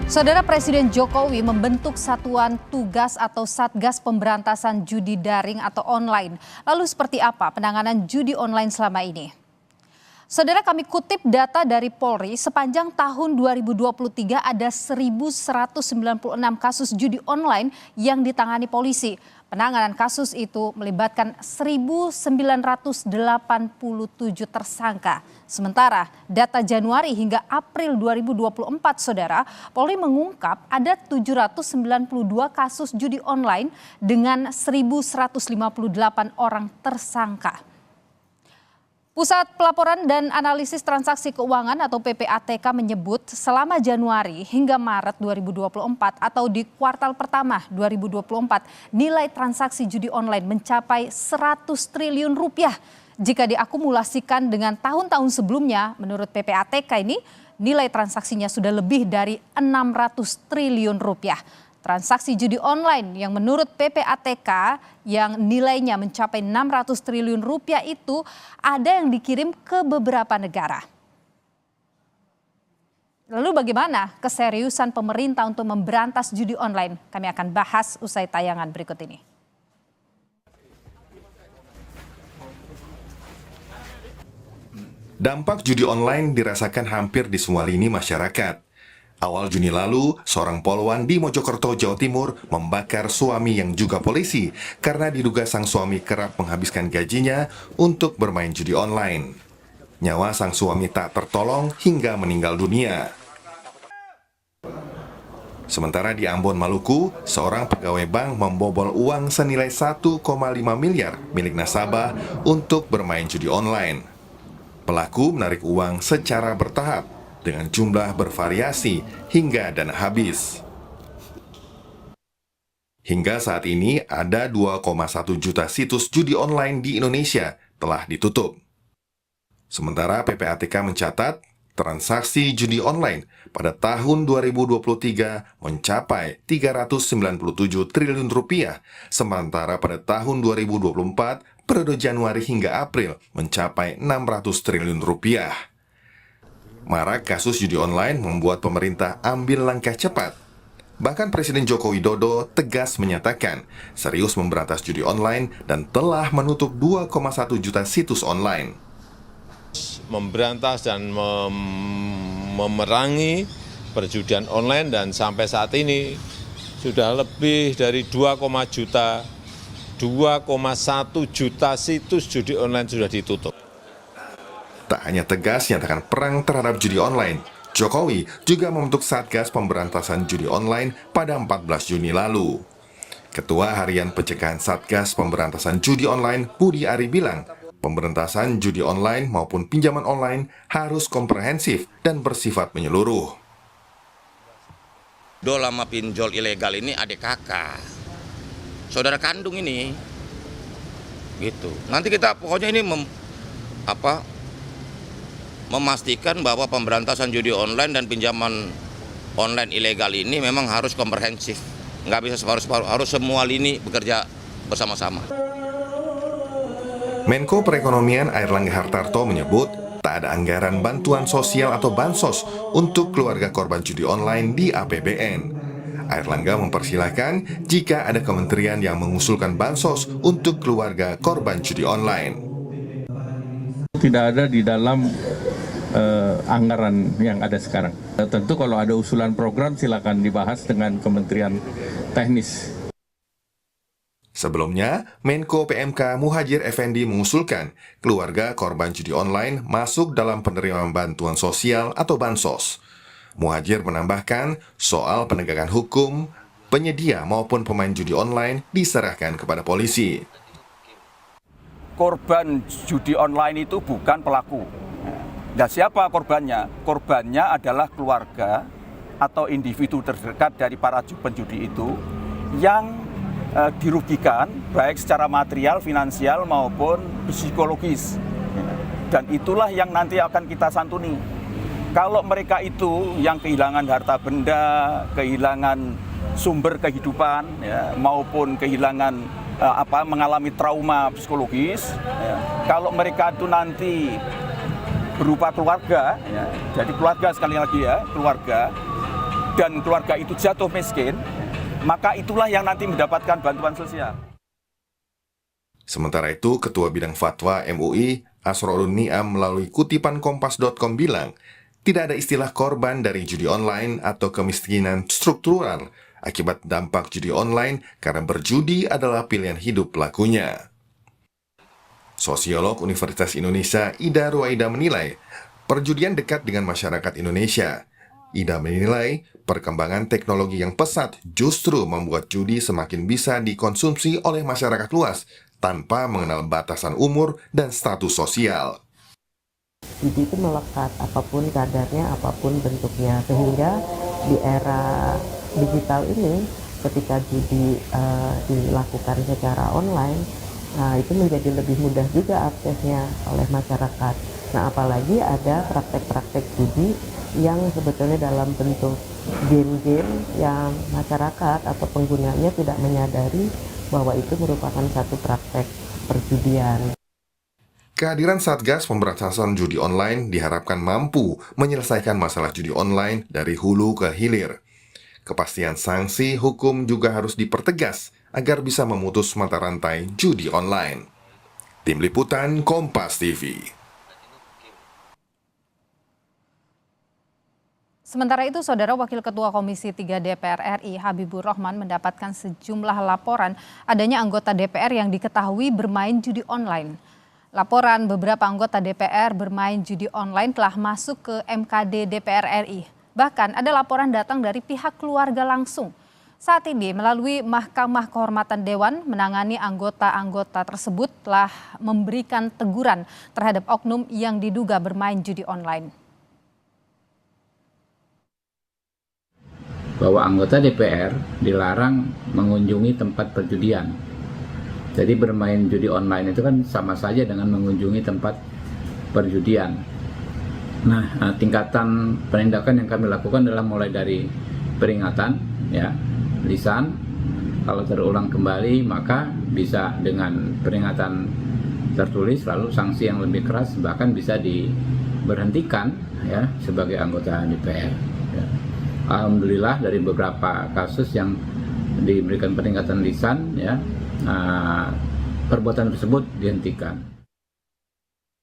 Saudara Presiden Jokowi membentuk Satuan Tugas atau Satgas Pemberantasan Judi Daring atau Online. Lalu seperti apa penanganan judi online selama ini? Saudara, kami kutip data dari Polri, sepanjang tahun 2023 ada 1.196 kasus judi online yang ditangani polisi. Penanganan kasus itu melibatkan 1.987 tersangka. Sementara data Januari hingga April 2024, Saudara, Polri mengungkap ada 792 kasus judi online dengan 1.158 orang tersangka. Pusat Pelaporan dan Analisis Transaksi Keuangan atau PPATK menyebut selama Januari hingga Maret 2024 atau di kuartal pertama 2024 nilai transaksi judi online mencapai 100 triliun rupiah. Jika diakumulasikan dengan tahun-tahun sebelumnya, menurut PPATK ini nilai transaksinya sudah lebih dari 600 triliun rupiah. Transaksi judi online yang menurut PPATK yang nilainya mencapai 600 triliun rupiah itu ada yang dikirim ke beberapa negara. Lalu bagaimana keseriusan pemerintah untuk memberantas judi online? Kami akan bahas usai tayangan berikut ini. Dampak judi online dirasakan hampir di semua lini masyarakat. Awal Juni lalu, seorang poluan di Mojokerto, Jawa Timur membakar suami yang juga polisi karena diduga sang suami kerap menghabiskan gajinya untuk bermain judi online. Nyawa sang suami tak tertolong hingga meninggal dunia. Sementara di Ambon, Maluku, seorang pegawai bank membobol uang senilai 1,5 miliar milik nasabah untuk bermain judi online. Pelaku menarik uang secara bertahap dengan jumlah bervariasi hingga dana habis. Hingga saat ini ada 2,1 juta situs judi online di Indonesia telah ditutup. Sementara PPATK mencatat transaksi judi online pada tahun 2023 mencapai 397 triliun rupiah, sementara pada tahun 2024 periode Januari hingga April mencapai 600 triliun rupiah. Marak kasus judi online membuat pemerintah ambil langkah cepat. Bahkan Presiden Joko Widodo tegas menyatakan serius memberantas judi online dan telah menutup 2,1 juta situs online. Memberantas dan memerangi perjudian online dan sampai saat ini sudah lebih dari 2,1 juta situs judi online sudah ditutup. Tak hanya tegas nyatakan perang terhadap judi online, Jokowi juga membentuk Satgas Pemberantasan Judi Online pada 14 Juni lalu. Ketua Harian Pencegahan Satgas Pemberantasan Judi Online, Budi Ari bilang, pemberantasan judi online maupun pinjaman online harus komprehensif dan bersifat menyeluruh. Dol sama pinjol ilegal ini adik kakak, saudara kandung ini, gitu. Nanti kita pokoknya ini memastikan bahwa pemberantasan judi online dan pinjaman online ilegal ini memang harus komprehensif. Nggak bisa separuh-separuh, harus semua lini bekerja bersama-sama. Menko Perekonomian Airlangga Hartarto menyebut tak ada anggaran bantuan sosial atau bansos untuk keluarga korban judi online di APBN. Airlangga mempersilahkan jika ada kementerian yang mengusulkan bansos untuk keluarga korban judi online. Tidak ada di dalam anggaran yang ada sekarang. Tentu kalau ada usulan program silakan dibahas dengan Kementerian Teknis. Sebelumnya, Menko PMK Muhadjir Effendi mengusulkan keluarga korban judi online masuk dalam penerimaan bantuan sosial atau bansos. Muhadjir menambahkan soal penegakan hukum, penyedia maupun pemain judi online diserahkan kepada polisi. Korban judi online itu bukan pelaku. Dan siapa korbannya? Korbannya adalah keluarga atau individu terdekat dari para penjudi itu yang dirugikan baik secara material, finansial maupun psikologis. Dan itulah yang nanti akan kita santuni. Kalau mereka itu yang kehilangan harta benda, kehilangan sumber kehidupan, ya, maupun kehilangan mengalami trauma psikologis, ya, kalau mereka itu nanti berupa keluarga, ya, jadi keluarga sekali lagi ya, keluarga dan keluarga itu jatuh miskin, maka itulah yang nanti mendapatkan bantuan sosial. Sementara itu, Ketua Bidang Fatwa MUI, Asrorun Niam melalui kutipan kompas.com bilang, tidak ada istilah korban dari judi online atau kemiskinan struktural akibat dampak judi online karena berjudi adalah pilihan hidup pelakunya. Sosiolog Universitas Indonesia Ida Ruwaida menilai, perjudian dekat dengan masyarakat Indonesia. Ida menilai, perkembangan teknologi yang pesat justru membuat judi semakin bisa dikonsumsi oleh masyarakat luas tanpa mengenal batasan umur dan status sosial. Judi itu melekat apapun kadarnya, apapun bentuknya, sehingga di era digital ini ketika judi dilakukan secara online, itu menjadi lebih mudah juga aksesnya oleh masyarakat. Nah, apalagi ada praktek-praktek judi yang sebetulnya dalam bentuk game-game yang masyarakat atau penggunanya tidak menyadari bahwa itu merupakan satu praktek perjudian. Kehadiran Satgas Pemberantasan Judi Online diharapkan mampu menyelesaikan masalah judi online dari hulu ke hilir. Kepastian sanksi hukum juga harus dipertegas agar bisa memutus mata rantai judi online. Tim Liputan Kompas TV. Sementara itu, Saudara Wakil Ketua Komisi 3 DPR RI Habibur Rahman mendapatkan sejumlah laporan adanya anggota DPR yang diketahui bermain judi online. Laporan beberapa anggota DPR bermain judi online telah masuk ke MKD DPR RI. Bahkan ada laporan datang dari pihak keluarga langsung. Saat ini melalui Mahkamah Kehormatan Dewan menangani anggota-anggota tersebut telah memberikan teguran terhadap oknum yang diduga bermain judi online. Bahwa anggota DPR dilarang mengunjungi tempat perjudian. Jadi bermain judi online itu kan sama saja dengan mengunjungi tempat perjudian. Nah, tingkatan penindakan yang kami lakukan adalah mulai dari peringatan, ya, lisan. Kalau terulang kembali maka bisa dengan peringatan tertulis, lalu sanksi yang lebih keras, bahkan bisa diberhentikan, ya, sebagai anggota DPR. Ya. Alhamdulillah dari beberapa kasus yang diberikan peringatan lisan, ya, perbuatan tersebut dihentikan.